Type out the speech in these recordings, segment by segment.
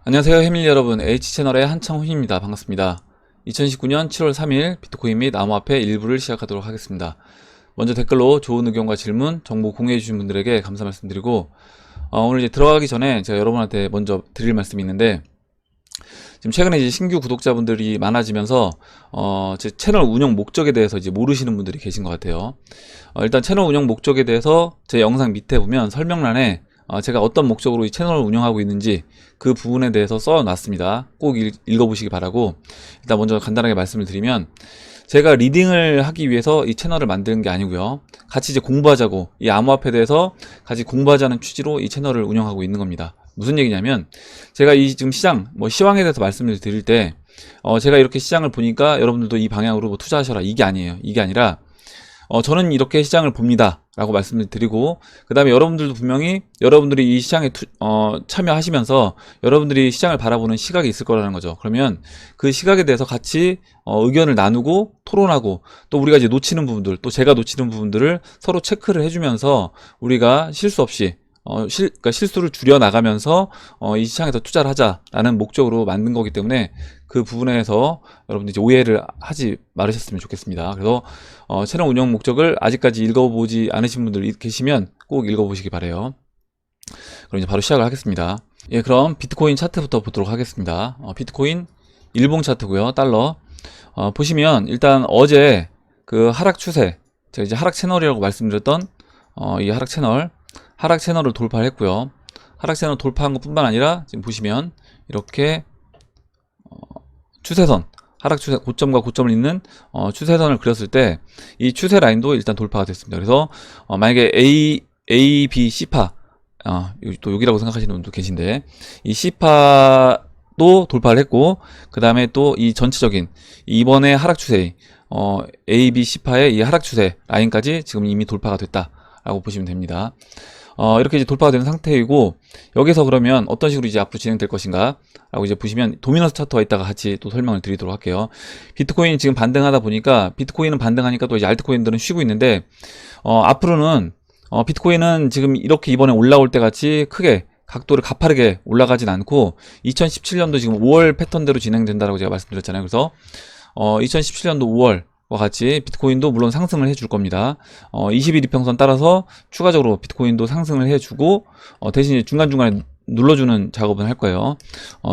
안녕하세요 해밀리 여러분, H채널의 한창훈입니다. 반갑습니다. 2019년 7월 3일 비트코인 및 암호화폐 일부를 시작하도록 하겠습니다. 먼저 댓글로 좋은 의견과 질문, 정보 공유해 주신 분들에게 감사 말씀드리고, 오늘 이제 들어가기 전에 제가 여러분한테 먼저 드릴 말씀이 있는데, 지금 최근에 이제 신규 구독자분들이 많아지면서 제 채널 운영 목적에 대해서 이제 모르시는 분들이 계신 것 같아요. 일단 채널 운영 목적에 대해서 제 영상 밑에 보면 설명란에 제가 어떤 목적으로 이 채널을 운영하고 있는지 그 부분에 대해서 써놨습니다. 꼭 읽어보시기 바라고, 일단 먼저 간단하게 말씀을 드리면, 제가 리딩을 하기 위해서 이 채널을 만드는 게 아니고요, 같이 이제 공부하자고, 이 암호화폐에 대해서 같이 공부하자는 취지로 이 채널을 운영하고 있는 겁니다. 무슨 얘기냐면, 제가 이 지금 시장, 시황에 대해서 말씀을 드릴 때, 제가 이렇게 시장을 보니까 여러분들도 이 방향으로 뭐 투자하셔라, 이게 아니에요. 이게 아니라, 저는 이렇게 시장을 봅니다 라고 말씀을 드리고, 그 다음에 여러분들도 분명히 여러분들이 이 시장에 참여하시면서 여러분들이 시장을 바라보는 시각이 있을 거라는 거죠. 그러면 그 시각에 대해서 같이 의견을 나누고 토론하고, 또 우리가 이제 놓치는 부분들, 또 제가 놓치는 부분들을 서로 체크를 해주면서 우리가 실수 없이 그러니까 실수를 줄여 나가면서 이 시장에서 투자를 하자라는 목적으로 만든 거기 때문에, 그 부분에서 여러분들 이제 오해를 하지 말으셨으면 좋겠습니다. 그래서 채널 운영 목적을 아직까지 읽어보지 않으신 분들 계시면 꼭 읽어보시기 바래요. 그럼 이제 바로 시작을 하겠습니다. 예, 그럼 비트코인 차트부터 보도록 하겠습니다. 비트코인 일봉 차트고요, 달러. 보시면 일단 어제 그 하락 추세, 제가 이제 하락 채널이라고 말씀드렸던 이 하락 채널을 돌파를 했고요. 하락 채널 돌파한 것 뿐만 아니라 지금 보시면 이렇게 추세선, 하락 추세, 고점과 고점을 잇는 추세선을 그렸을 때 이 추세 라인도 일단 돌파가 됐습니다. 그래서 만약에 A, B, C파, 또 여기라고 생각하시는 분도 계신데, 이 C파도 돌파를 했고, 그 다음에 또 이 전체적인 이번에 하락 추세, A, B, C파의 이 하락 추세 라인까지 지금 이미 돌파가 됐다라고 보시면 됩니다. 이렇게 이제 돌파가 된 상태이고, 여기서 그러면 어떤 식으로 이제 앞으로 진행될 것인가 라고 이제 보시면, 도미넌스 차트와 있다가 같이 또 설명을 드리도록 할게요. 비트코인이 지금 반등하다 보니까, 비트코인은 반등하니까 또 이제 알트코인들은 쉬고 있는데, 앞으로는 비트코인은 지금 이렇게 이번에 올라올 때 같이 크게 각도를 가파르게 올라가진 않고, 2017년도 지금 5월 패턴대로 진행된다라고 제가 말씀드렸잖아요. 그래서 2017년도 5월 와 같이 비트코인도 물론 상승을 해줄 겁니다. 20일 이평선 따라서 추가적으로 비트코인도 상승을 해주고, 대신 중간중간에 눌러주는 작업을 할 거예요.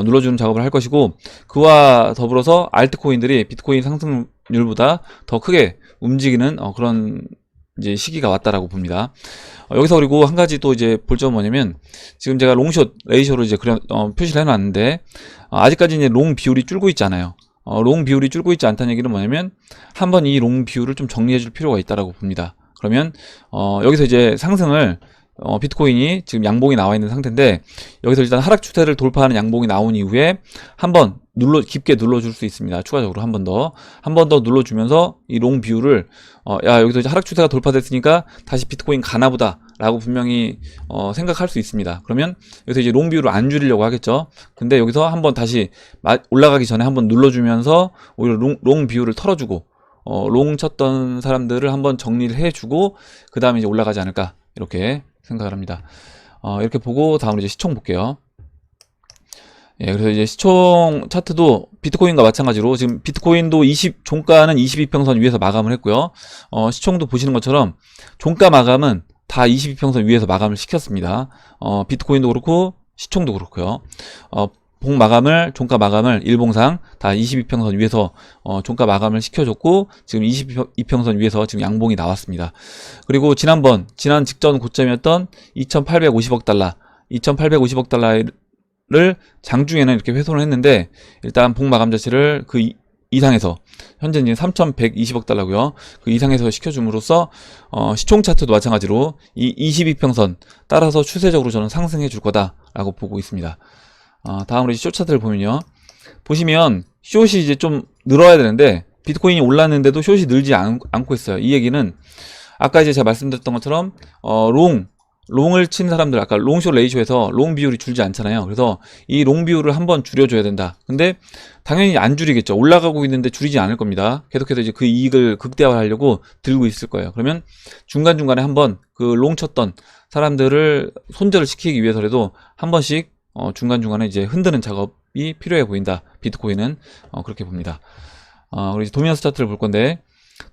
눌러주는 작업을 할 것이고, 그와 더불어서 알트코인들이 비트코인 상승률보다 더 크게 움직이는 그런 이제 시기가 왔다라고 봅니다. 여기서 그리고 한 가지 또 이제 볼 점은 뭐냐면, 지금 제가 롱숏 레이쇼로 이제 표시를 해놨는데, 아직까지 이제 롱 비율이 줄고 있지 않아요. 롱 비율이 줄고 있지 않다는 얘기는 뭐냐면, 한번 이 롱 비율을 좀 정리해 줄 필요가 있다라고 봅니다. 그러면 여기서 이제 상승을 비트코인이 지금 양봉이 나와 있는 상태인데, 여기서 일단 하락 추세를 돌파하는 양봉이 나온 이후에 한번 깊게 눌러줄 수 있습니다. 추가적으로 한 번 더 눌러주면서 이 롱 비율을 여기서 이제 하락 추세가 돌파됐으니까 다시 비트코인 가나보다 라고 분명히 생각할 수 있습니다. 그러면 여기서 이제 롱 비율을 안 줄이려고 하겠죠. 근데 여기서 한번 다시 올라가기 전에 한번 눌러주면서 오히려 롱 비율을 털어주고, 롱 쳤던 사람들을 한번 정리를 해주고, 그 다음에 이제 올라가지 않을까, 이렇게 생각을 합니다. 이렇게 보고 다음으로 이제 시총 볼게요. 예, 그래서 이제 시총 차트도 비트코인과 마찬가지로 지금 비트코인도 종가는 22평선 위에서 마감을 했고요. 시총도 보시는 것처럼 종가 마감은 다 22평선 위에서 마감을 시켰습니다. 비트코인도 그렇고 시총도 그렇고요. 종가 마감을 일봉상 다 22평선 위에서 종가 마감을 시켜줬고, 지금 22평선 위에서 지금 양봉이 나왔습니다. 그리고 지난 직전 고점이었던 2850억 달러를 장중에는 이렇게 훼손을 했는데, 일단 봉 마감 자체를 그 이상에서, 현재 이제 3120억 달러고요. 그 이상에서 시켜줌으로써 시총 차트도 마찬가지로 이 22평선 따라서 추세적으로 저는 상승해 줄 거다라고 보고 있습니다. 다음으로 이제 숏 차트를 보면요, 보시면 숏이 이제 좀 늘어야 되는데 비트코인이 올랐는데도 숏이 늘지 않고 있어요. 이 얘기는 아까 이제 제가 말씀드렸던 것처럼 롱을 친 사람들, 아까 롱숏 레이쇼에서 롱 비율이 줄지 않잖아요. 그래서 이 롱 비율을 한번 줄여줘야 된다. 근데 당연히 안 줄이겠죠. 올라가고 있는데 줄이지 않을 겁니다. 계속해서 이제 그 이익을 극대화하려고 들고 있을 거예요. 그러면 중간중간에 한번 그 롱 쳤던 사람들을 손절을 시키기 위해서라도 한 번씩 중간중간에 이제 흔드는 작업이 필요해 보인다. 비트코인은 그렇게 봅니다. 그리고 이제 도미넌스 차트를 볼 건데,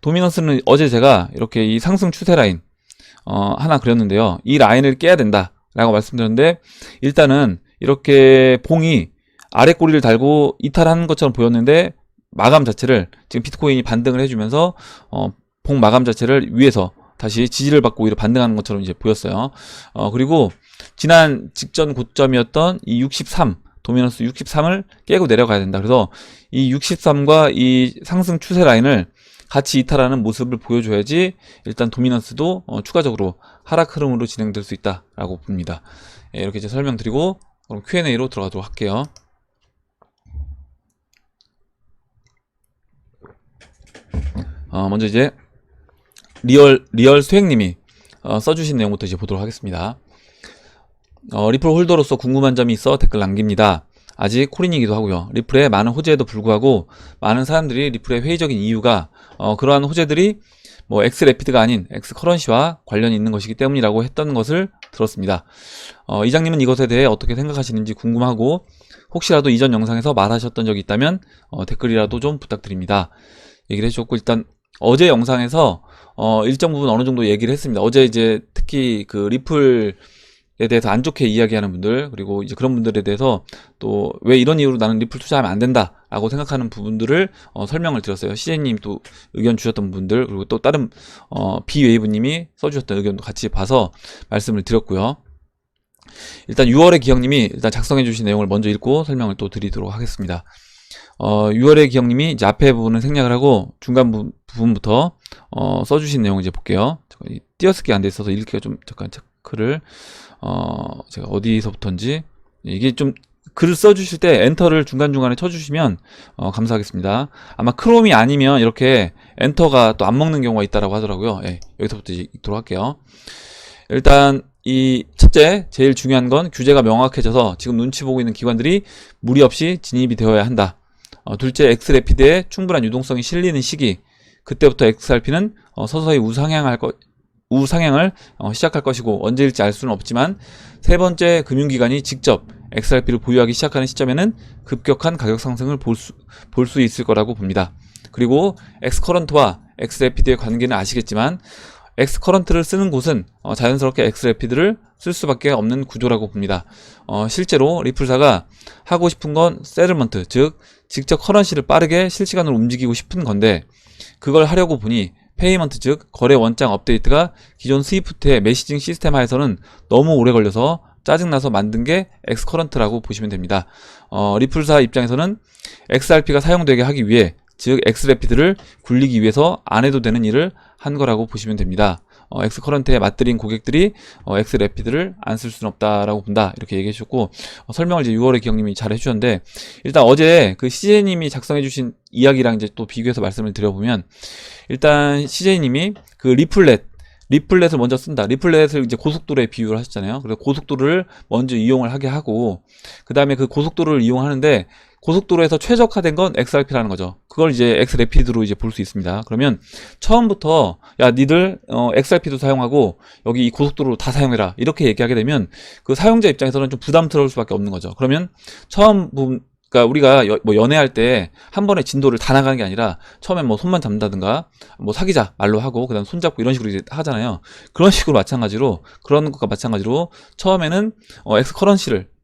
도미넌스는 어제 제가 이렇게 이 상승 추세 라인 하나 그렸는데요. 이 라인을 깨야 된다 라고 말씀드렸는데, 일단은 이렇게 봉이 아래 꼬리를 달고 이탈하는 것처럼 보였는데, 마감 자체를 지금 비트코인이 반등을 해주면서 봉 마감 자체를 위에서 다시 지지를 받고 오히려 반등하는 것처럼 이제 보였어요. 그리고 지난 직전 고점이었던 이 63, 도미넌스 63을 깨고 내려가야 된다. 그래서 이 63과 이 상승 추세 라인을 같이 이탈하는 모습을 보여줘야지 일단 도미넌스도 추가적으로 하락 흐름으로 진행될 수 있다라고 봅니다. 예, 이렇게 이제 설명드리고 그럼 Q&A로 들어가도록 할게요. 먼저 이제 리얼 수행님이 써주신 내용부터 이제 보도록 하겠습니다. 리플 홀더로서 궁금한 점이 있어 댓글 남깁니다. 아직 코린이기도 하고요. 리플의 많은 호재에도 불구하고 많은 사람들이 리플의 회의적인 이유가 그러한 호재들이 뭐 엑스래피드가 아닌 엑스커런시와 관련이 있는 것이기 때문이라고 했던 것을 들었습니다. 이장님은 이것에 대해 어떻게 생각하시는지 궁금하고 혹시라도 이전 영상에서 말하셨던 적이 있다면 댓글이라도 좀 부탁드립니다. 얘기를 해주셨고, 일단 어제 영상에서 일정 부분 어느 정도 얘기를 했습니다. 어제 이제 특히 그 리플에 대해서 안 좋게 이야기하는 분들, 그리고 이제 그런 분들에 대해서 또 왜 이런 이유로 나는 리플 투자하면 안 된다 라고 생각하는 부분들을 설명을 드렸어요. CJ님 또 의견 주셨던 분들, 그리고 또 다른 비웨이브님이 써주셨던 의견도 같이 봐서 말씀을 드렸고요. 일단 6월의 기영님이 일단 작성해 주신 내용을 먼저 읽고 설명을 또 드리도록 하겠습니다. 6월의 기영님이 이제 앞에 부분은 생략을 하고 중간 부분부터 써주신 내용 이제 볼게요. 띄어쓰기 안 돼 있어서 읽기가 좀 잠깐 체크를 제가 어디서부터인지, 이게 좀 글을 써주실 때 엔터를 중간중간에 쳐주시면 감사하겠습니다. 아마 크롬이 아니면 이렇게 엔터가 또 안 먹는 경우가 있다라고 하더라고요. 예, 여기서부터 이제 읽도록 할게요. 일단 이 첫째, 제일 중요한 건 규제가 명확해져서 지금 눈치 보고 있는 기관들이 무리 없이 진입이 되어야 한다. 둘째, 엑스래피드에 충분한 유동성이 실리는 시기, 그때부터 XRP는 서서히 우상향을 시작할 것이고 언제일지 알 수는 없지만, 세 번째, 금융기관이 직접 XRP를 보유하기 시작하는 시점에는 급격한 가격 상승을 볼 수 있을 거라고 봅니다. 그리고 엑스커런트와 엑스래피드의 관계는 아시겠지만 엑스커런트를 쓰는 곳은 자연스럽게 엑스래피드를 쓸 수밖에 없는 구조라고 봅니다. 실제로 리플사가 하고 싶은 건 세틀먼트, 즉 직접 커런시를 빠르게 실시간으로 움직이고 싶은 건데, 그걸 하려고 보니 페이먼트, 즉 거래 원장 업데이트가 기존 스위프트의 메시징 시스템하에서는 너무 오래 걸려서 짜증나서 만든 게 엑스커런트라고 보시면 됩니다. 리플사 입장에서는 XRP가 사용되게 하기 위해, 즉 엑스래피드를 굴리기 위해서 안 해도 되는 일을 한 거라고 보시면 됩니다. 엑스커런트에 맞들인 고객들이 엑스래피드를 안 쓸 수는 없다라고 본다, 이렇게 얘기해 주셨고, 설명을 이제 6월의 기영님이 잘 해주셨는데, 일단 어제 그 CJ님이 작성해 주신 이야기랑 이제 또 비교해서 말씀을 드려보면, 일단 CJ님이 그 리플렛을 먼저 쓴다. 리플렛을 이제 고속도로에 비유를 하셨잖아요. 그래서 고속도로를 먼저 이용을 하게 하고, 그 다음에 그 고속도로를 이용하는데 고속도로에서 최적화된 건 XRP라는 거죠. 그걸 이제 엑스래피드로 이제 볼 수 있습니다. 그러면 처음부터 야 니들 XRP도 사용하고 여기 이 고속도로 다 사용해라 이렇게 얘기하게 되면 그 사용자 입장에서는 좀 부담스러울 수밖에 없는 거죠. 그러면 처음 그러니까 우리가 뭐 연애할 때 한 번에 진도를 다 나가는 게 아니라 처음엔 뭐 손만 잡는다든가 뭐 사귀자 말로 하고 그다음 손 잡고 이런 식으로 이제 하잖아요. 그런 것과 마찬가지로 처음에는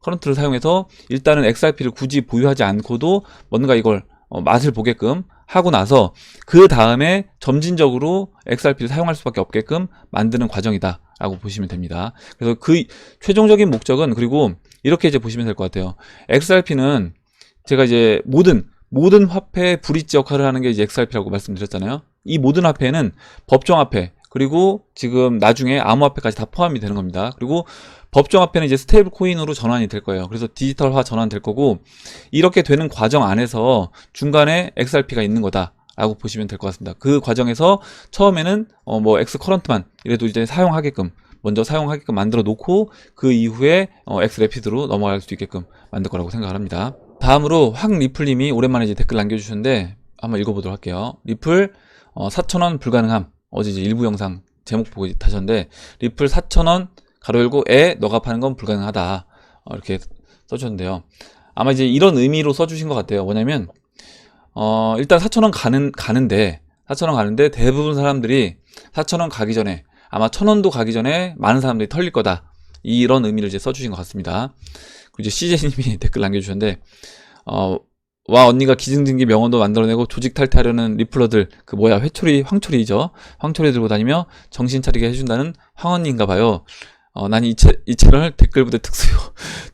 커런트를 사용해서 일단은 XRP를 굳이 보유하지 않고도 뭔가 이걸 맛을 보게끔 하고 나서 그 다음에 점진적으로 XRP를 사용할 수밖에 없게끔 만드는 과정이다 라고 보시면 됩니다. 그래서 그 최종적인 목적은, 그리고 이렇게 이제 보시면 될 것 같아요. XRP는 제가 이제 모든 화폐의 브릿지 역할을 하는 게 이제 XRP라고 말씀드렸잖아요. 이 모든 화폐는 법정화폐, 그리고 지금 나중에 암호화폐까지 다 포함이 되는 겁니다. 그리고 법정화폐는 이제 스테이블 코인으로 전환이 될 거예요. 그래서 디지털화 전환될 거고, 이렇게 되는 과정 안에서 중간에 XRP가 있는 거다 라고 보시면 될 것 같습니다. 그 과정에서 처음에는 뭐 엑스커런트만 이래도 이제 먼저 사용하게끔 만들어 놓고 그 이후에 엑스래피드로 넘어갈 수 있게끔 만들 거라고 생각을 합니다. 다음으로 황리플님이 오랜만에 이제 댓글 남겨주셨는데 한번 읽어보도록 할게요. 리플 4,000원 불가능함. 어제 이제 일부 영상 제목 보고 다셨는데, 리플 4,000원 가로 열고에 너가 파는 건 불가능하다, 이렇게 써주셨는데요. 아마 이제 이런 의미로 써주신 것 같아요. 뭐냐면 일단 4,000원 가는데 4,000원 가는데 대부분 사람들이 4,000원 가기 전에 아마 1,000원도 가기 전에 많은 사람들이 털릴 거다. 이런 의미를 이제 써주신 것 같습니다. 그리고 이제 CJ님이 댓글 남겨주셨는데 와 언니가 기승전기 명언도 만들어내고 조직 탈퇴하려는 리플러들 그 뭐야 황초리죠. 황초리 들고 다니며 정신 차리게 해준다는 황언니인가봐요. 난 이 채널 댓글부대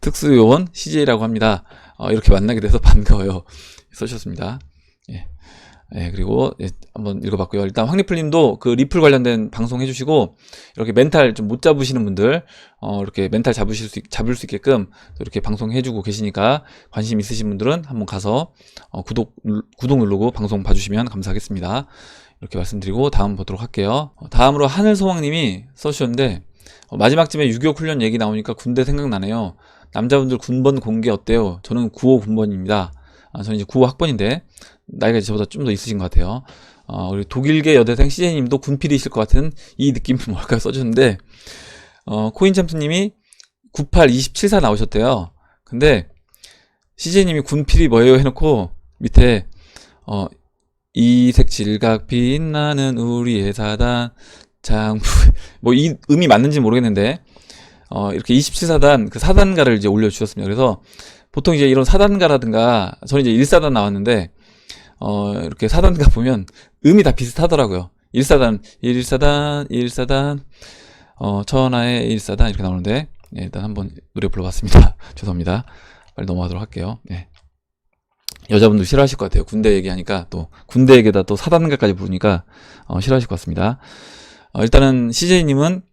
특수요원 CJ라고 합니다. 이렇게 만나게 돼서 반가워요. 써주셨습니다. 예. 예, 그리고 예, 한번 읽어봤고요. 일단 황리플님도 그 리플 관련된 방송 해주시고 이렇게 멘탈 좀 못 잡으시는 분들 이렇게 멘탈 잡을 수 있게끔 이렇게 방송해주고 계시니까 관심 있으신 분들은 한번 가서 구독 누르고 방송 봐주시면 감사하겠습니다. 이렇게 말씀드리고 다음 보도록 할게요. 다음으로 하늘소망님이 써주셨는데 마지막쯤에 6.25 훈련 얘기 나오니까 군대 생각나네요. 남자분들 군번 공개 어때요? 저는 9호 군번입니다. 저는 이제 9호 학번인데 나이가 저보다 좀 더 있으신 것 같아요. 우리 독일계 여대생 CJ님도 군필이실 것 같은 이 느낌을 뭘까 써주는데 코인챔프님이 98-27사 나오셨대요. 근데 CJ님이 군필이 뭐예요 해놓고 밑에 이색 질각 빛나는 우리의 사단 장부 뭐 이 의미 맞는지 모르겠는데 이렇게 27사단 그 사단가를 이제 올려주셨습니다. 그래서 보통 이제 이런 사단가라든가 저는 이제 1사단 나왔는데 이렇게 사단가 보면 음이 다 비슷하더라고요. 1사단 천하의 1사단 이렇게 나오는데 예, 일단 한번 노래 불러봤습니다. 죄송합니다. 빨리 넘어가도록 할게요. 예. 여자분들 싫어하실 것 같아요. 군대 얘기하니까 또 군대 얘기에다 또 사단가까지 부르니까 싫어하실 것 같습니다. 일단은 CJ님은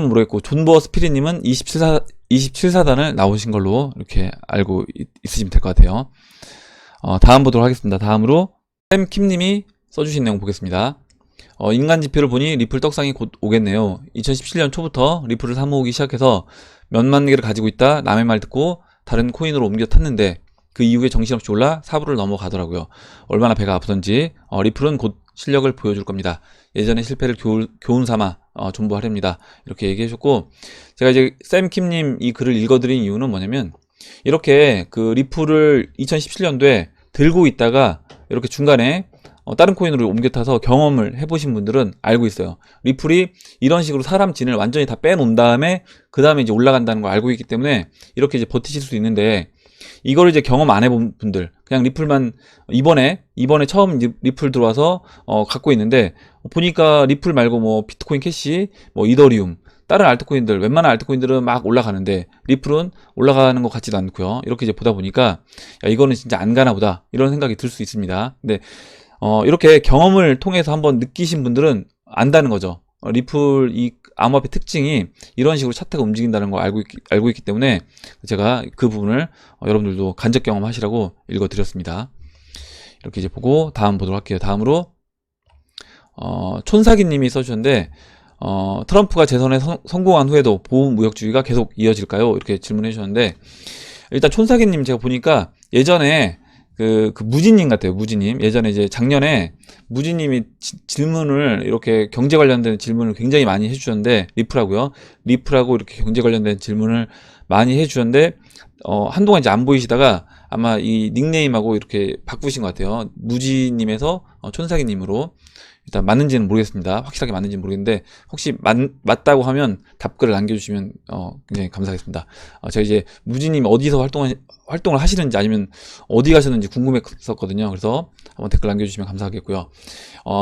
모르겠고 존버어 스피릿님은 27사단을 나오신 걸로 이렇게 알고 있으시면 될 것 같아요. 다음 보도록 하겠습니다. 다음으로 샘킴님이 써주신 내용 보겠습니다. 인간 지표를 보니 리플 떡상이 곧 오겠네요. 2017년 초부터 리플을 사모으기 시작해서 몇만 개를 가지고 있다 남의 말 듣고 다른 코인으로 옮겨 탔는데 그 이후에 정신없이 올라 4부를 넘어가더라고요. 얼마나 배가 아프던지 리플은 곧 실력을 보여줄 겁니다. 예전의 실패를 교훈 삼아 존버하렵니다. 이렇게 얘기해 주셨고 제가 이제 샘킴님 이 글을 읽어드린 이유는 뭐냐면 이렇게 그 리플을 2017년도에 들고 있다가 이렇게 중간에 다른 코인으로 옮겨 타서 경험을 해보신 분들은 알고 있어요. 리플이 이런 식으로 사람 진을 완전히 다 빼놓은 다음에 그 다음에 이제 올라간다는 걸 알고 있기 때문에 이렇게 이제 버티실 수 있는데 이거를 이제 경험 안 해본 분들 그냥 리플만 이번에 처음 리플 들어와서 갖고 있는데 보니까 리플 말고 뭐 비트코인 캐시 뭐 이더리움 다른 알트코인들 웬만한 알트코인들은 막 올라가는데 리플은 올라가는 것 같지도 않고요. 이렇게 이제 보다 보니까 야, 이거는 진짜 안 가나 보다 이런 생각이 들 수 있습니다. 근데 이렇게 경험을 통해서 한번 느끼신 분들은 안다는 거죠. 리플 이 암호화폐 특징이 이런 식으로 차트가 움직인다는 걸 알고 있기 때문에 제가 그 부분을 여러분들도 간접 경험하시라고 읽어드렸습니다. 이렇게 이제 보고 다음 보도록 할게요. 다음으로 촌사기님이 써주셨는데 트럼프가 재선에 성공한 후에도 보호무역주의가 계속 이어질까요? 이렇게 질문해 주셨는데 일단 촌사기님 제가 보니까 예전에 그 무지님 같아요. 무지님 예전에 이제 작년에 무지님이 질문을 이렇게 경제 관련된 질문을 굉장히 많이 해주셨는데 리플하고 이렇게 경제 관련된 질문을 많이 해주셨는데 한동안 이제 안 보이시다가 아마 이 닉네임하고 이렇게 바꾸신 것 같아요. 무지님에서 촌사기님으로 일단 맞는지는 모르겠습니다. 확실하게 맞는지는 모르겠는데 혹시 맞다고 하면 답글을 남겨주시면 굉장히 감사하겠습니다. 제가 이제 무지님 어디서 활동을 하시는지 아니면 어디 가셨는지 궁금했었거든요. 그래서 한번 댓글 남겨주시면 감사하겠고요.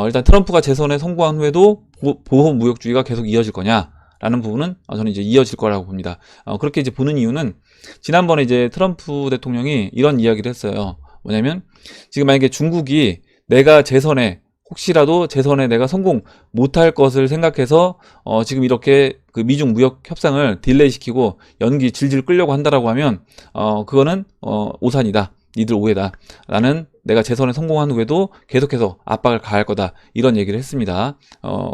일단 트럼프가 재선에 성공한 후에도 보호무역주의가 계속 이어질 거냐? 라는 부분은 저는 이제 이어질 거라고 봅니다. 그렇게 이제 보는 이유는 지난번에 이제 트럼프 대통령이 이런 이야기를 했어요. 뭐냐면 지금 만약에 중국이 내가 혹시라도 재선에 내가 성공 못할 것을 생각해서 지금 이렇게 그 미중 무역 협상을 딜레이 시키고 연기 질질 끌려고 한다라고 하면 그거는 오산이다. 니들 오해다. 나는 내가 재선에 성공한 후에도 계속해서 압박을 가할 거다. 이런 얘기를 했습니다.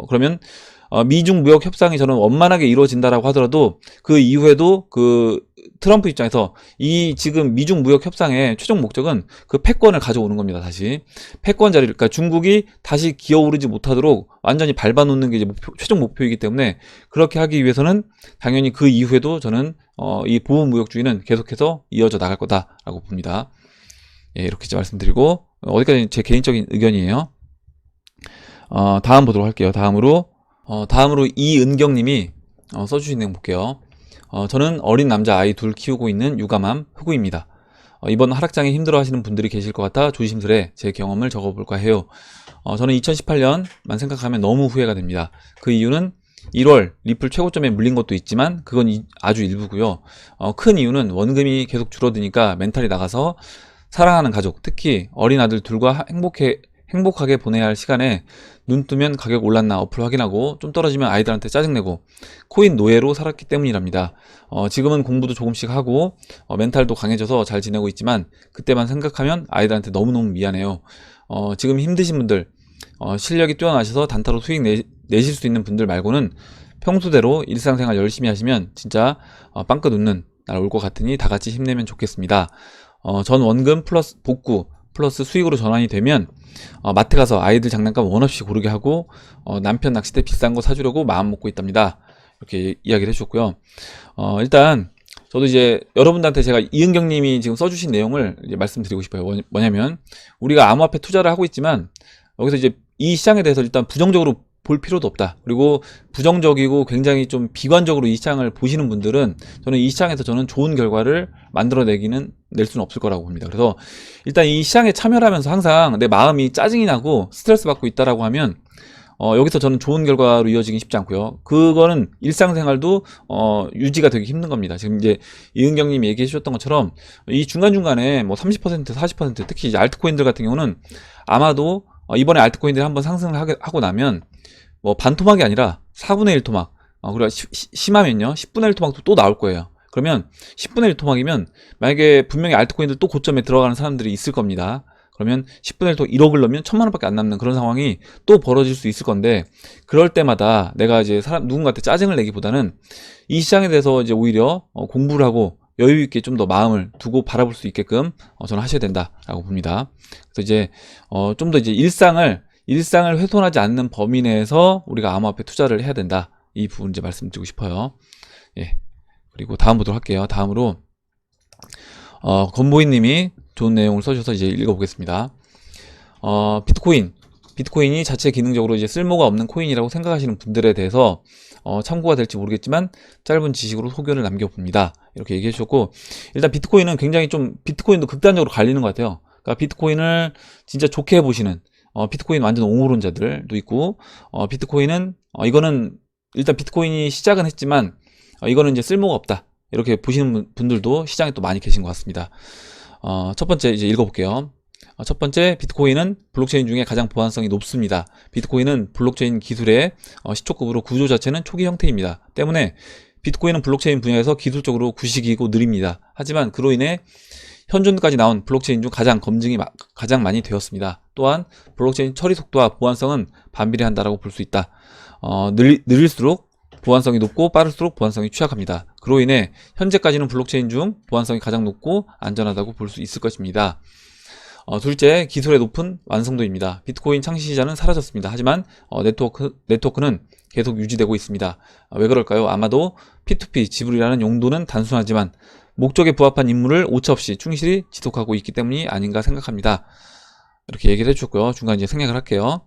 그러면 미중 무역 협상이 저는 원만하게 이루어진다라고 하더라도 그 이후에도 그 트럼프 입장에서 이 지금 미중 무역 협상의 최종 목적은 그 패권을 가져오는 겁니다. 다시 패권 자리를, 그러니까 중국이 다시 기어오르지 못하도록 완전히 밟아놓는 게 이제 최종 목표이기 때문에 그렇게 하기 위해서는 당연히 그 이후에도 저는 이 보호무역주의는 계속해서 이어져 나갈 거다라고 봅니다. 예, 이렇게 이제 말씀드리고 어디까지 제 개인적인 의견이에요. 다음 보도록 할게요. 다음으로 이은경님이 써주신 내용 볼게요. 저는 어린 남자 아이 둘 키우고 있는 육아맘 흑우입니다. 이번 하락장에 힘들어하시는 분들이 계실 것 같아 조심스레 제 경험을 적어볼까 해요. 저는 2018년만 생각하면 너무 후회가 됩니다. 그 이유는 1월 리플 최고점에 물린 것도 있지만 그건 아주 일부고요. 큰 이유는 원금이 계속 줄어드니까 멘탈이 나가서 사랑하는 가족, 특히 어린 아들 둘과 행복하게 보내야 할 시간에 눈 뜨면 가격 올랐나 어플 확인하고 좀 떨어지면 아이들한테 짜증내고 코인 노예로 살았기 때문이랍니다. 지금은 공부도 조금씩 하고 멘탈도 강해져서 잘 지내고 있지만 그때만 생각하면 아이들한테 너무너무 미안해요. 지금 힘드신 분들, 실력이 뛰어나셔서 단타로 수익 내실 수 있는 분들 말고는 평소대로 일상생활 열심히 하시면 진짜 빵끝 웃는 날 올 것 같으니 다 같이 힘내면 좋겠습니다. 전 원금 플러스 복구 플러스 수익으로 전환이 되면 마트 가서 아이들 장난감 원 없이 고르게 하고 남편 낚싯대 비싼 거 사주려고 마음 먹고 있답니다. 이렇게 이야기를 해주셨고요. 일단 저도 이제 여러분들한테 제가 이은경님이 지금 써주신 내용을 이제 말씀드리고 싶어요. 뭐냐면 우리가 암호화폐 투자를 하고 있지만 여기서 이제 이 시장에 대해서 일단 부정적으로 볼 필요도 없다. 그리고 부정적이고 굉장히 좀 비관적으로 이 시장을 보시는 분들은 저는 이 시장에서 저는 좋은 결과를 낼 수는 없을 거라고 봅니다. 그래서 일단 이 시장에 참여를 하면서 항상 내 마음이 짜증이 나고 스트레스 받고 있다라고 하면 여기서 저는 좋은 결과로 이어지긴 쉽지 않고요. 그거는 일상생활도 유지가 되기 힘든 겁니다. 지금 이제 이은경님이 얘기해 주셨던 것처럼 이 중간중간에 뭐 30%, 40% 특히 이제 알트코인들 같은 경우는 아마도 이번에 알트코인들이 한번 상승을 하고 나면 뭐 반토막이 아니라 4분의 1 토막, 그리고 심하면요 10분의 1 토막도 또 나올 거예요. 그러면 10분의 1 토막이면 만약에 분명히 알트코인들 또 고점에 들어가는 사람들이 있을 겁니다. 그러면 10분의 1 토막 1억을 넣으면 1000만 원밖에 안 남는 그런 상황이 또 벌어질 수 있을 건데, 그럴 때마다 내가 이제 누군가한테 짜증을 내기보다는 이 시장에 대해서 이제 오히려 공부를 하고 여유 있게 좀 더 마음을 두고 바라볼 수 있게끔 저는 하셔야 된다라고 봅니다. 그래서 이제 좀 더 이제 일상을 훼손하지 않는 범위 내에서 우리가 암호화폐 투자를 해야 된다. 이 부분 이제 말씀드리고 싶어요. 예. 그리고 다음 보도록 할게요. 다음으로 건보이님이 좋은 내용을 써주셔서 이제 읽어보겠습니다. 비트코인이 자체 기능적으로 이제 쓸모가 없는 코인이라고 생각하시는 분들에 대해서 참고가 될지 모르겠지만 짧은 지식으로 소견을 남겨봅니다. 이렇게 얘기해 주셨고, 일단 비트코인은 굉장히 비트코인도 극단적으로 갈리는 것 같아요. 그러니까 비트코인을 진짜 좋게 보시는 비트코인 완전 옹호론자들도 있고, 비트코인은 이거는 일단 비트코인이 시작은 했지만 이거는 이제 쓸모가 없다, 이렇게 보시는 분들도 시장에 또 많이 계신 것 같습니다. 첫 번째 이제 읽어볼게요. 첫 번째, 비트코인은 블록체인 중에 가장 보안성이 높습니다. 비트코인은 블록체인 기술의 시초급으로 구조 자체는 초기 형태입니다. 때문에 비트코인은 블록체인 분야에서 기술적으로 구식이고 느립니다. 하지만 그로 인해 현존까지 나온 블록체인 중 검증이 가장 많이 되었습니다. 또한 블록체인 처리 속도와 보안성은 반비례한다라고 볼 수 있다. 느릴수록 보안성이 높고 빠를수록 보안성이 취약합니다. 그로 인해 현재까지는 블록체인 중 보안성이 가장 높고 안전하다고 볼 수 있을 것입니다. 둘째, 기술의 높은 완성도입니다. 비트코인 창시 시자는 사라졌습니다. 하지만 네트워크는 계속 유지되고 있습니다. 왜 그럴까요? 아마도 P2P 지불이라는 용도는 단순하지만 목적에 부합한 임무를 오차없이 충실히 지속하고 있기 때문이 아닌가 생각합니다. 이렇게 얘기를 해주셨고요. 중간 이제 생략을 할게요.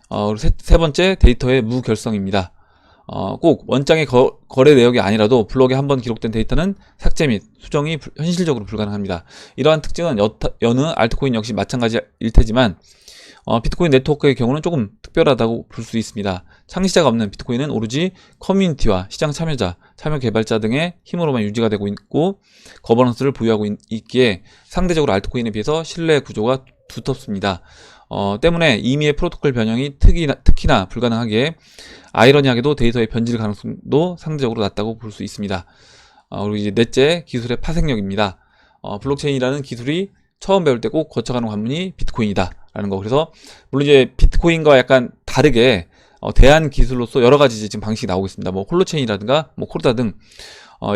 그리고 세 번째, 데이터의 무결성입니다. 꼭 원장의 거래 내역이 아니라도 블록에 한번 기록된 데이터는 삭제 및 수정이 현실적으로 불가능합니다. 이러한 특징은 여느 알트코인 역시 마찬가지일 테지만 비트코인 네트워크의 경우는 조금 특별하다고 볼 수 있습니다. 창시자가 없는 비트코인은 오로지 커뮤니티와 시장 참여자, 참여 개발자 등의 힘으로만 유지가 되고 있고 거버넌스를 보유하고 있기에 상대적으로 알트코인에 비해서 신뢰 구조가 두텁습니다. 때문에 임의의 프로토콜 변형이 특히나 불가능하기에 아이러니하게도 데이터의 변질 가능성도 상대적으로 낮다고 볼 수 있습니다. 그리고 이제 넷째, 기술의 파생력입니다. 블록체인이라는 기술이 처음 배울 때 꼭 거쳐가는 관문이 비트코인이다 라는 거. 그래서 물론 이제 비트코인과 약간 다르게 대안 기술로서 여러 가지 이제 지금 방식이 나오고 있습니다. 뭐 홀로체인이라든가 뭐 코르다 등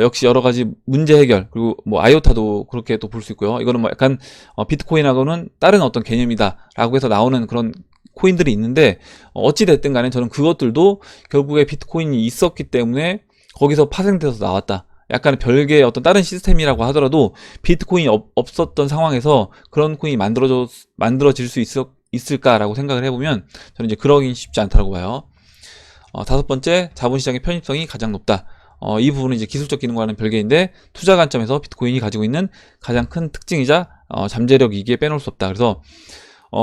역시 여러 가지 문제 해결, 그리고 뭐 아이오타도 그렇게 또 볼 수 있고요. 이거는 뭐 약간 비트코인하고는 다른 어떤 개념이다라고 해서 나오는 그런 코인들이 있는데, 어찌 됐든 간에 저는 그것들도 결국에 비트코인이 있었기 때문에 거기서 파생돼서 나왔다. 약간 별개의 어떤 다른 시스템이라고 하더라도 비트코인이 없었던 상황에서 그런 코인이 만들어질 수 있을까라고 생각을 해보면 저는 이제 그러긴 쉽지 않다고 봐요. 다섯 번째, 자본시장의 편입성이 가장 높다. 이 부분은 이제 기술적 기능과는 별개인데, 투자 관점에서 비트코인이 가지고 있는 가장 큰 특징이자 잠재력이기에 빼놓을 수 없다. 그래서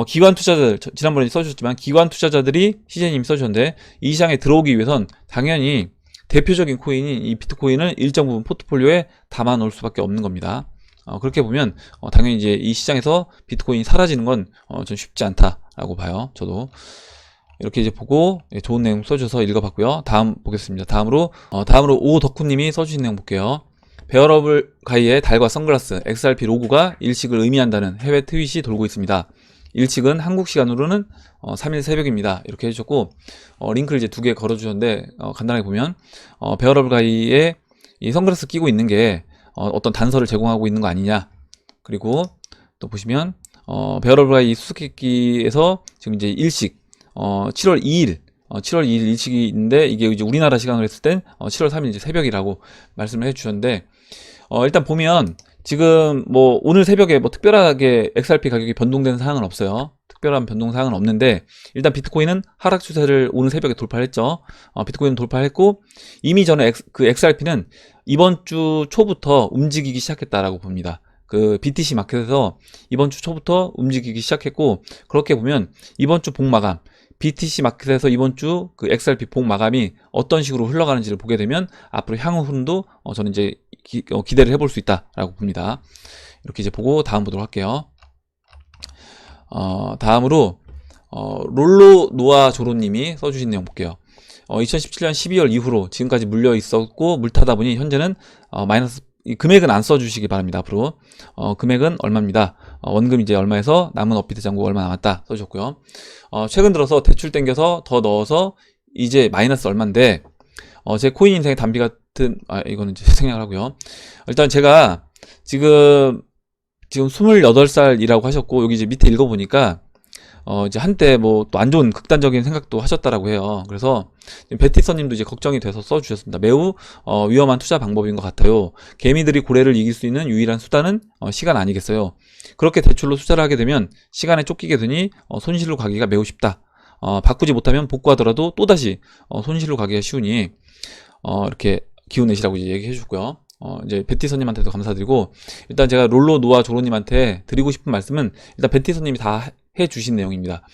기관 투자자들, 지난번에 써주셨지만 기관 투자자들이 시제님이 써주셨는데, 이 시장에 들어오기 위해선 당연히 대표적인 코인인 이 비트코인을 일정 부분 포트폴리오에 담아 놓을 수밖에 없는 겁니다. 그렇게 보면 당연히 이제 이 시장에서 비트코인이 사라지는 건 좀 쉽지 않다라고 봐요. 저도 이렇게 이제 보고 좋은 내용 써주셔서 읽어봤고요. 다음 보겠습니다. 다음으로 오덕후님이 써주신 내용 볼게요. 베어러블 가이의 달과 선글라스 XRP 로고가 일식을 의미한다는 해외 트윗이 돌고 있습니다. 일식은 한국 시간으로는 3일 새벽입니다. 이렇게 해주셨고, 링크를 이제 2개 걸어주셨는데, 간단하게 보면 베어러블 가이의 이 선글라스 끼고 있는 게 어떤 단서를 제공하고 있는 거 아니냐. 그리고 또 보시면 베어러블 가이 수수께끼에서 지금 이제 일식 7월 2일 일식이 있는데, 이게 이제 우리나라 시간으로 했을 땐 7월 3일 이제 새벽이라고 말씀을 해주셨는데, 일단 보면 지금 뭐 오늘 새벽에 뭐 특별하게 XRP 가격이 변동되는 사항은 없어요. 특별한 변동 사항은 없는데, 일단 비트코인은 하락 추세를 오늘 새벽에 돌파했죠. 비트코인은 돌파했고, 이미 전에 그 XRP는 이번 주 초부터 움직이기 시작했다라고 봅니다. 그 BTC 마켓에서 이번 주 초부터 움직이기 시작했고, 그렇게 보면 이번 주 복마감, BTC 마켓에서 이번 주 그 XRP 복 마감이 어떤 식으로 흘러가는지를 보게 되면 앞으로 향후 흐름도 저는 이제 기대를 해볼 수 있다라고 봅니다. 이렇게 이제 보고 다음 보도록 할게요. 다음으로 롤로 노아 조로님이 써주신 내용 볼게요. 2017년 12월 이후로 지금까지 물려 있었고 물타다 보니 현재는 마이너스, 이 금액은 안 써주시기 바랍니다. 앞으로 금액은 얼마입니다. 원금 이제 얼마에서 남은 업비트 잔고 얼마 남았다 써주셨고요. 최근 들어서 대출 땡겨서 더 넣어서 이제 마이너스 얼마인데, 제 코인 인생의 담비 같은, 이거는 이제 생략을 하고요. 일단 제가 지금 28살이라고 하셨고, 여기 이제 밑에 읽어보니까 이제 한때 뭐 또 안 좋은 극단적인 생각도 하셨다라고 해요. 그래서 베티서님도 이제 걱정이 돼서 써주셨습니다. 매우 위험한 투자 방법인 것 같아요. 개미들이 고래를 이길 수 있는 유일한 수단은 시간 아니겠어요. 그렇게 대출로 투자를 하게 되면 시간에 쫓기게 되니 손실로 가기가 매우 쉽다. 바꾸지 못하면 복구하더라도 또다시 손실로 가기가 쉬우니 이렇게 기운 내시라고 이제 얘기해 주고요. 이제 베티서님한테도 감사드리고, 일단 제가 롤로 노아 조로님한테 드리고 싶은 말씀은, 일단 베티서님이 다 해주신 내용입니다.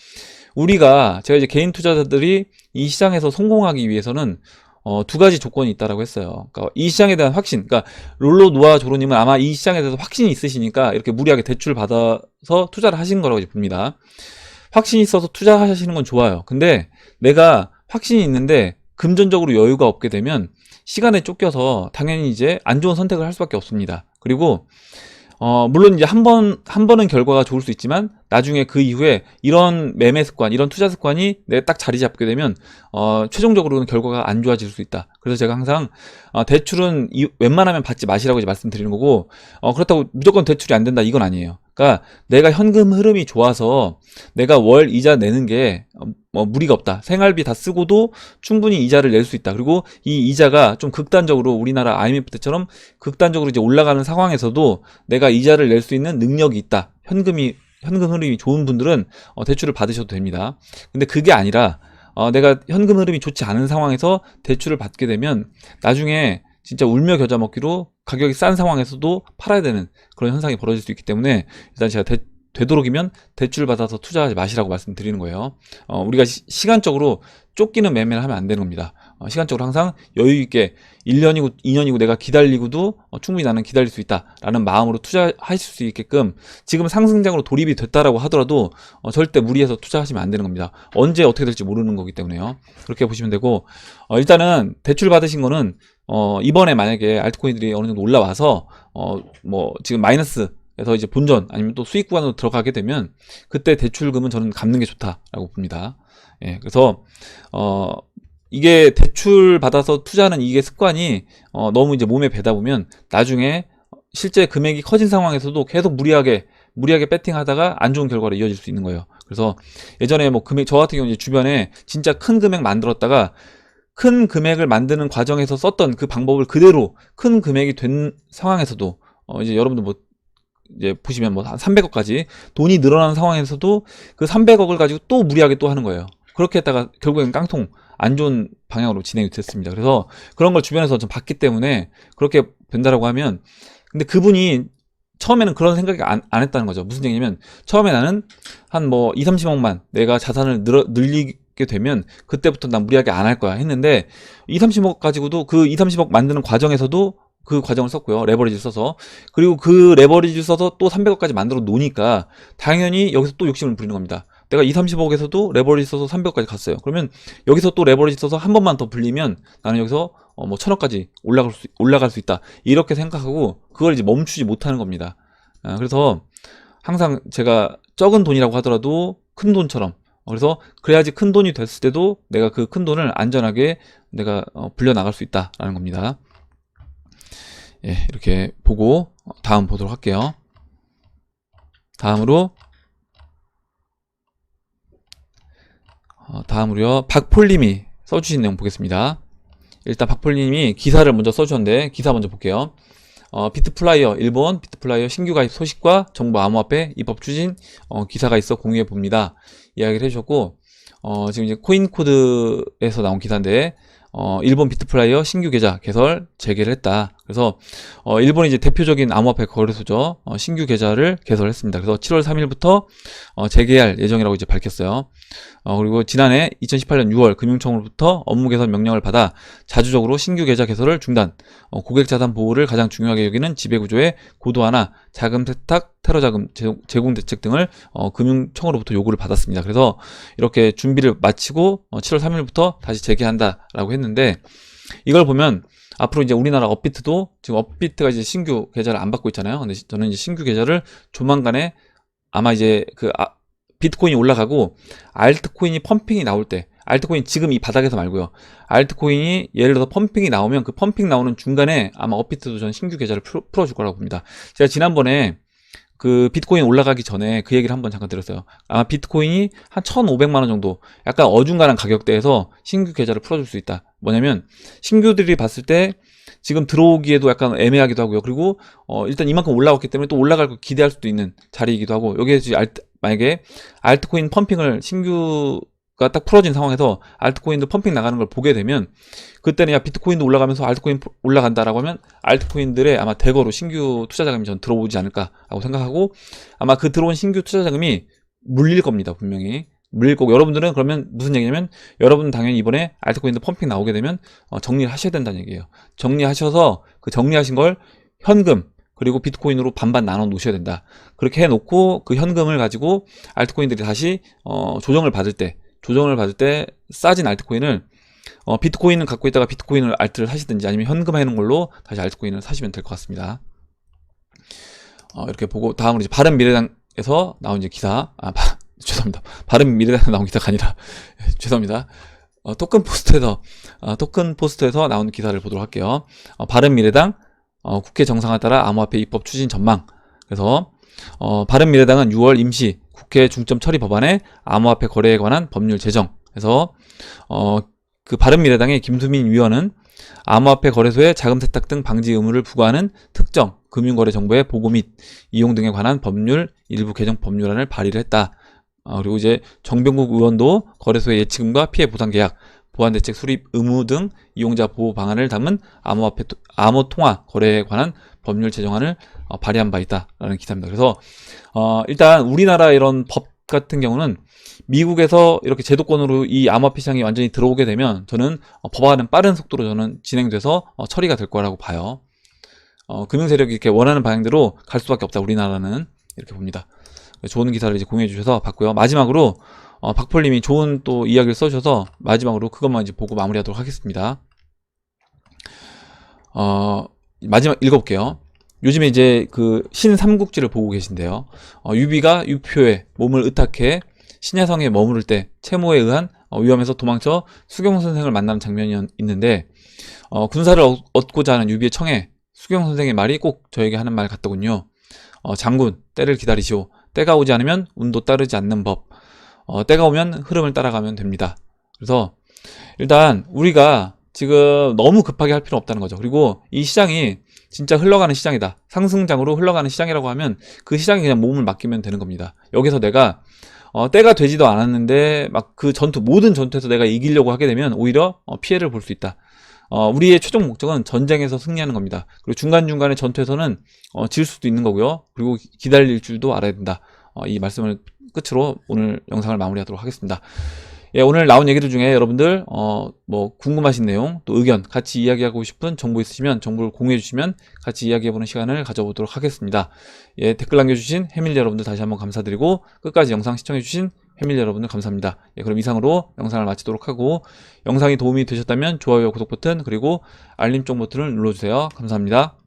제가 이제 개인 투자자들이 이 시장에서 성공하기 위해서는 2가지 조건이 있다라고 했어요. 그러니까 이 시장에 대한 확신, 그러니까 롤로 노아 조로님은 아마 이 시장에 대해서 확신이 있으시니까 이렇게 무리하게 대출 받아서 투자를 하시는 거라고 봅니다. 확신이 있어서 투자하시는 건 좋아요. 근데 내가 확신이 있는데 금전적으로 여유가 없게 되면 시간에 쫓겨서 당연히 이제 안 좋은 선택을 할 수밖에 없습니다. 그리고 물론 이제 한 번은 결과가 좋을 수 있지만, 나중에 그 이후에 이런 매매 습관, 이런 투자 습관이 내가 딱 자리 잡게 되면 최종적으로는 결과가 안 좋아질 수 있다. 그래서 제가 항상 대출은 웬만하면 받지 마시라고 이제 말씀드리는 거고, 그렇다고 무조건 대출이 안 된다 이건 아니에요. 그러니까 내가 현금 흐름이 좋아서 내가 월 이자 내는 게 무리가 없다. 생활비 다 쓰고도 충분히 이자를 낼 수 있다. 그리고 이 이자가 좀 극단적으로 우리나라 IMF 때처럼 극단적으로 이제 올라가는 상황에서도 내가 이자를 낼 수 있는 능력이 있다. 현금 흐름이 좋은 분들은 대출을 받으셔도 됩니다. 근데 그게 아니라 내가 현금 흐름이 좋지 않은 상황에서 대출을 받게 되면 나중에 진짜 울며 겨자 먹기로 가격이 싼 상황에서도 팔아야 되는 그런 현상이 벌어질 수 있기 때문에, 일단 제가 되도록이면 대출 받아서 투자하지 마시라고 말씀드리는 거예요. 우리가 시간적으로 쫓기는 매매를 하면 안 되는 겁니다. 시간적으로 항상 여유 있게 1년이고 2년이고 내가 기다리고도 충분히 나는 기다릴 수 있다라는 마음으로 투자하실 수 있게끔, 지금 상승장으로 돌입이 됐다라고 하더라도 절대 무리해서 투자하시면 안 되는 겁니다. 언제 어떻게 될지 모르는 거기 때문에요. 그렇게 보시면 되고, 일단은 대출 받으신 거는 이번에 만약에 알트코인들이 어느 정도 올라와서 뭐 지금 마이너스 해서 이제 본전 아니면 또 수익 구간으로 들어가게 되면 그때 대출금은 저는 갚는 게 좋다라고 봅니다. 예, 그래서 이게 대출 받아서 투자하는 이게 습관이 너무 이제 몸에 배다 보면 나중에 실제 금액이 커진 상황에서도 계속 무리하게 배팅하다가 안 좋은 결과로 이어질 수 있는 거예요. 그래서 예전에 뭐 금액, 저 같은 경우 이제 주변에 진짜 큰 금액 만들었다가 큰 금액을 만드는 과정에서 썼던 그 방법을 그대로 큰 금액이 된 상황에서도 이제 여러분들 뭐 이제 보시면 뭐 한 300억까지 돈이 늘어나는 상황에서도 그 300억을 가지고 또 무리하게 또 하는 거예요. 그렇게 했다가 결국엔 깡통 안 좋은 방향으로 진행이 됐습니다. 그래서 그런 걸 주변에서 좀 봤기 때문에 그렇게 된다라고 하면, 근데 그분이 처음에는 그런 생각이 안 했다는 거죠. 무슨 얘기냐면 처음에 나는 한 뭐 2, 30억만 내가 자산을 늘리게 되면 그때부터 난 무리하게 안 할 거야 했는데 2, 30억 가지고도 그 2, 30억 만드는 과정에서도 그 과정을 썼고요. 레버리지를 써서. 그리고 그 레버리지를 써서 또 300억까지 만들어 놓으니까 당연히 여기서 또 욕심을 부리는 겁니다. 내가 2, 30억에서도 레버리지 써서 300억까지 갔어요. 그러면 여기서 또 레버리지 써서 한 번만 더 불리면 나는 여기서 뭐 1000억까지 올라갈 수 있다. 이렇게 생각하고 그걸 이제 멈추지 못하는 겁니다. 그래서 항상 제가 적은 돈이라고 하더라도 큰 돈처럼, 그래서 그래야지 큰 돈이 됐을 때도 내가 그 큰 돈을 안전하게 내가 불려 나갈 수 있다라는 겁니다. 예, 이렇게 보고 다음 보도록 할게요. 다음으로요, 박폴님이 써주신 내용 보겠습니다. 일단 박폴님이 기사를 먼저 써주셨는데 기사 먼저 볼게요. 비트플라이어 일본 비트플라이어 신규 가입 소식과 정부 암호화폐 입법 추진 기사가 있어 공유해 봅니다. 이야기를 해주셨고, 지금 이제 코인코드에서 나온 기사인데 일본 비트플라이어 신규 계좌 개설 재개를 했다. 그래서 일본이 이제 대표적인 암호화폐 거래소죠. 신규 계좌를 개설했습니다. 그래서 7월 3일부터 재개할 예정이라고 이제 밝혔어요. 그리고 지난해 2018년 6월 금융청으로부터 업무 개선 명령을 받아 자주적으로 신규 계좌 개설을 중단, 고객 자산 보호를 가장 중요하게 여기는 지배구조의 고도화나 자금 세탁, 테러 자금 제공 대책 등을 금융청으로부터 요구를 받았습니다. 그래서 이렇게 준비를 마치고 7월 3일부터 다시 재개한다라고 했는데, 이걸 보면 앞으로 이제 우리나라 업비트도 지금 업비트가 이제 신규 계좌를 안 받고 있잖아요. 근데 저는 이제 신규 계좌를 조만간에 아마 이제 비트코인이 올라가고 알트코인이 펌핑이 나올 때, 알트코인 지금 이 바닥에서 말고요, 알트코인이 예를 들어서 펌핑이 나오면 그 펌핑 나오는 중간에 아마 업비트도 전 신규 계좌를 풀어줄 거라고 봅니다. 제가 지난번에 그 비트코인 올라가기 전에 그 얘기를 한번 잠깐 드렸어요. 아마 비트코인이 한 1,500만원 정도 약간 어중간한 가격대에서 신규 계좌를 풀어줄 수 있다. 뭐냐면 신규들이 봤을 때 지금 들어오기에도 약간 애매하기도 하고요. 그리고 일단 이만큼 올라왔기 때문에 또 올라갈 거 기대할 수도 있는 자리이기도 하고, 여기에 만약에 알트코인 펌핑을 신규가 딱 풀어진 상황에서 알트코인도 펌핑 나가는 걸 보게 되면 그때는 야 비트코인도 올라가면서 알트코인 올라간다라고 하면 알트코인들의 아마 대거로 신규 투자 자금이 전 들어오지 않을까라고 생각하고, 아마 그 들어온 신규 투자 자금이 물릴 겁니다. 분명히 물릴 거고, 여러분들은 그러면 무슨 얘기냐면 여러분은 당연히 이번에 알트코인도 펌핑 나오게 되면 정리를 하셔야 된다는 얘기예요. 정리하셔서 그 정리하신 걸 현금 그리고 비트코인으로 반반 나눠 놓으셔야 된다. 그렇게 해놓고 그 현금을 가지고 알트코인들이 다시 조정을 받을 때 싸진 알트코인을 비트코인을 갖고 있다가 비트코인을 알트를 사시든지 아니면 현금 해놓은 걸로 다시 알트코인을 사시면 될 것 같습니다. 이렇게 보고 다음으로 이제 바른미래당에서 나온 이제 기사, 죄송합니다. 바른미래당에서 나온 기사가 아니라 죄송합니다. 토큰 포스트에서 나온 기사를 보도록 할게요. 바른미래당 국회 정상화 따라 암호화폐 입법 추진 전망. 그래서 바른미래당은 6월 임시 국회 중점 처리 법안에 암호화폐 거래에 관한 법률 제정. 그래서 그 바른미래당의 김수민 위원은 암호화폐 거래소에 자금 세탁 등 방지 의무를 부과하는 특정 금융거래 정보의 보고 및 이용 등에 관한 법률 일부 개정 법률안을 발의를 했다. 그리고 이제 정병국 의원도 거래소의 예치금과 피해 보상 계약, 보안 대책 수립 의무 등 이용자 보호 방안을 담은 암호 통화 거래에 관한 법률 제정안을 발의한 바 있다라는 기사입니다. 그래서 일단 우리나라 이런 법 같은 경우는 미국에서 이렇게 제도권으로 이 암호화폐 시장이 완전히 들어오게 되면 저는 법안은 빠른 속도로 저는 진행돼서 처리가 될 거라고 봐요. 금융 세력이 이렇게 원하는 방향대로 갈 수밖에 없다, 우리나라는. 이렇게 봅니다. 좋은 기사를 이제 공유해 주셔서 봤고요. 마지막으로 박폴님이 좋은 또 이야기를 써주셔서 마지막으로 그것만 이제 보고 마무리하도록 하겠습니다. 마지막 읽어볼게요. 요즘에 이제 그 신삼국지를 보고 계신데요. 유비가 유표에 몸을 의탁해 신야성에 머무를 때 채모에 의한 위험에서 도망쳐 수경 선생을 만나는 장면이 있는데, 군사를 얻고자 하는 유비의 청에 수경 선생의 말이 꼭 저에게 하는 말 같더군요. 장군, 때를 기다리시오. 때가 오지 않으면 운도 따르지 않는 법. 때가 오면 흐름을 따라가면 됩니다. 그래서 일단 우리가 지금 너무 급하게 할 필요 없다는 거죠. 그리고 이 시장이 진짜 흘러가는 시장이다, 상승장으로 흘러가는 시장이라고 하면 그 시장에 그냥 몸을 맡기면 되는 겁니다. 여기서 내가 때가 되지도 않았는데 막 그 모든 전투에서 내가 이기려고 하게 되면 오히려 피해를 볼 수 있다. 우리의 최종 목적은 전쟁에서 승리하는 겁니다. 그리고 중간중간에 전투에서는 질 수도 있는 거고요. 그리고 기다릴 줄도 알아야 된다. 이 말씀을 끝으로 오늘 영상을 마무리하도록 하겠습니다. 예, 오늘 나온 얘기들 중에 여러분들 뭐 궁금하신 내용, 또 의견, 같이 이야기하고 싶은 정보 있으시면 정보를 공유해 주시면 같이 이야기해보는 시간을 가져보도록 하겠습니다. 예, 댓글 남겨주신 해밀리 여러분들 다시 한번 감사드리고 끝까지 영상 시청해주신 해밀리 여러분들 감사합니다. 예, 그럼 이상으로 영상을 마치도록 하고, 영상이 도움이 되셨다면 좋아요와 구독 버튼 그리고 알림 종 버튼을 눌러주세요. 감사합니다.